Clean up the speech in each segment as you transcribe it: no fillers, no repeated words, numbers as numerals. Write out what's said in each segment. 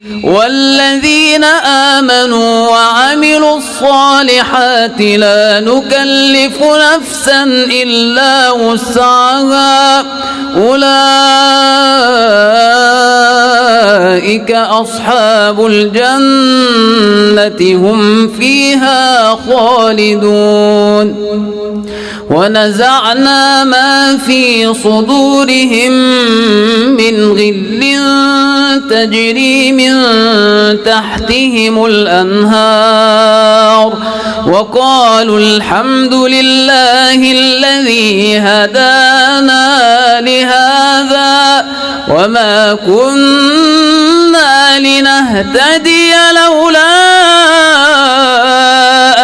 والذين آمنوا وعملوا الصالحات لا نكلف نفسا إلا وسعها أولئك أصحاب الجنة هم فيها خالدون ونزعنا ما في صدورهم من غل تجري من تحتهم الأنهار وقالوا الحمد لله الذي هدانا لهذا وما كنا لنهتدي لولا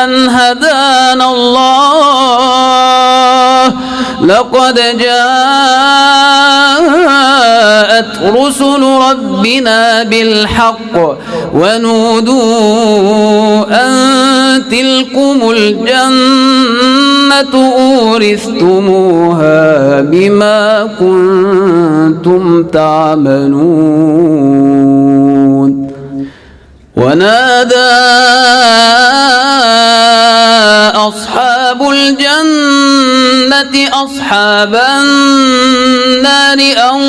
أن هدانا الله لقد جاءت رسل ربنا بالحق ونودوا أن تلكم الجنة أورثتموها بما كنتم تعملون ونادى أصحاب الجنة أصحاب النار أن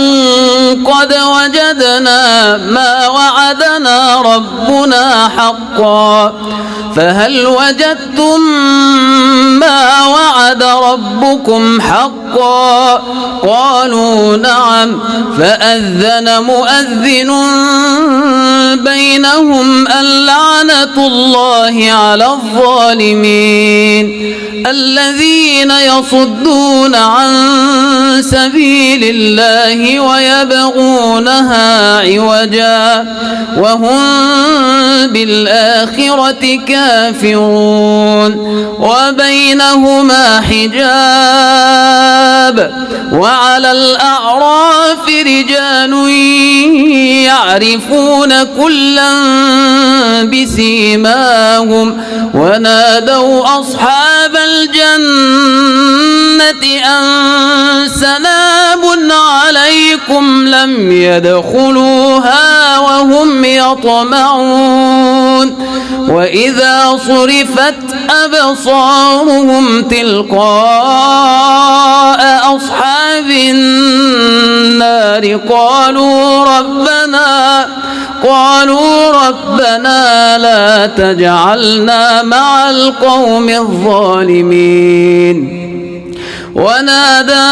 قد وجدنا ما وعدنا ربنا حقا فهل وجدتم ما وعد ربكم حقا قالوا نعم فأذن مؤذن بينهم اللعنة الله على الظالمين الذين يصدون عن سبيل الله ويبغونها عوجا وهم بالآخرة كافرون وبينهما حجاب وعلى الأعراف رجال يعرفون كلا بسيماهم ونادوا أصحاب الجنة أن سلام عليكم لم يدخلوها وهم يطمعون وإذا صرفت أبصارهم تلقاء أصحاب النار قالوا ربنا لا تجعلنا مع القوم الظالمين ونادى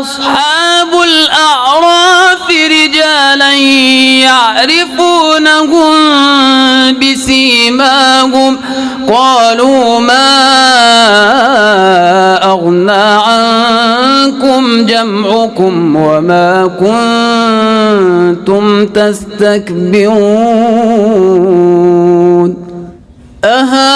أصحاب الأعراف رجالا يعرفونهم بسيماهم قالوا ما أغنى عنكم جمعكم وما كنتم تستكبرون أهؤلاء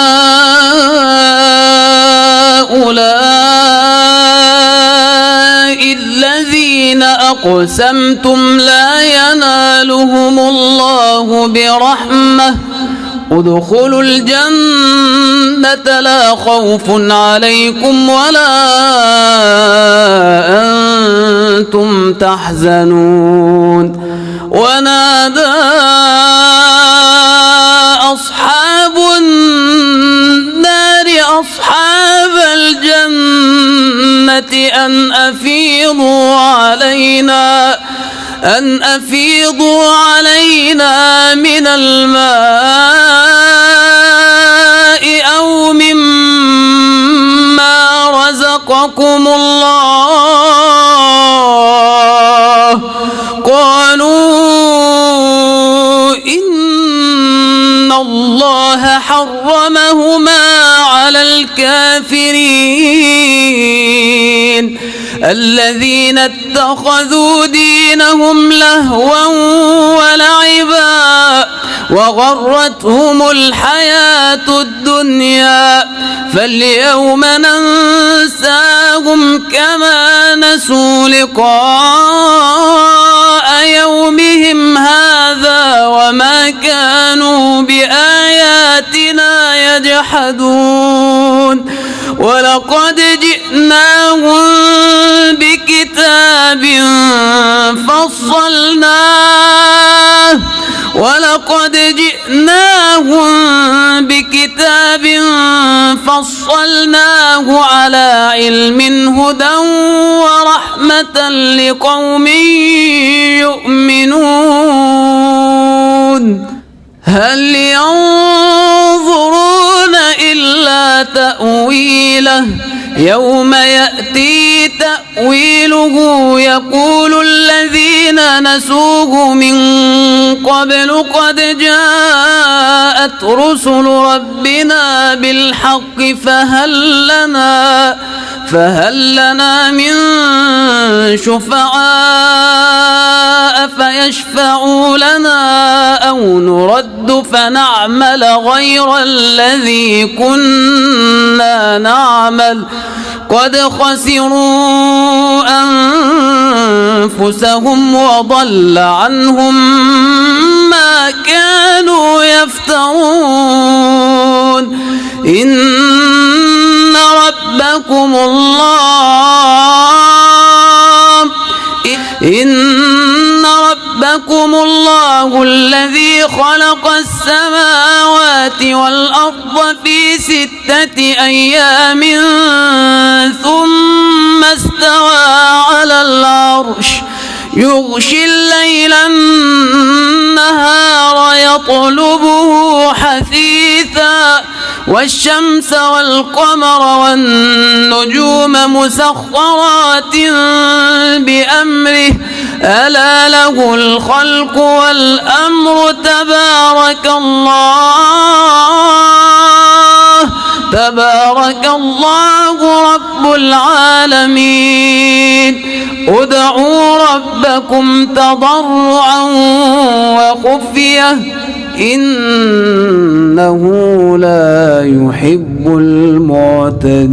الذين أقسمتم لا ينالهم الله برحمة ادخلوا الجنة لا خوف عليكم ولا أنتم تحزنون ونادى أصحاب النار أصحاب الجنة أن أفيضوا علينا من الماء أو مما رزقكم الله قالوا إن الله حرمهما على الكافرين الذين اتخذوا دينهم لهوا ولعبا وغرتهم الحياة الدنيا فاليوم ننساهم كما نسوا لقاء يومهم هذا وما كانوا بآياتنا يجحدون ولقد جئناهم بكتاب فصلناه ولقد جئناهم بكتاب فصلناه على علم هدى ورحمة لقوم يؤمنون هل ينظرون إلا تأويله يوم يأتي تأويله يقول الذين نسوه من قبل قد جاءت رسل ربنا بالحق فهل لنا من شفعاء فيشفعوا لنا أو نرد فنعمل غير الذي كنا نعمل قد خسروا أنفسهم وضل عنهم ما كانوا يفترون إن ربكم الله الذي خلق السماوات والأرض في 6 أيام ثم استوى على العرش يغشي الليل النهار يطلبه حثيثا والشمس والقمر والنجوم مسخرات بأمره ألا له الخلق والأمر تبارك الله رب العالمين ادعوا ربكم تضرعا وخفية إنه لا يحب المعتدين.